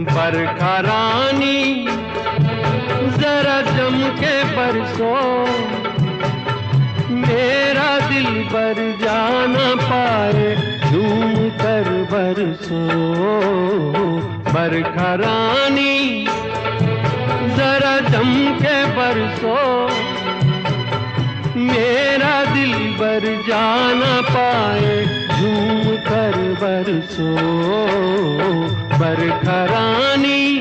बरखा रानी जरा जम के बरसो, मेरा दिल बर जाना पाए झूम कर बरसो। बरखा रानी जरा जम के बरसो, मेरा दिल बर जाना पाए झूम कर बरसो। बरखा रानी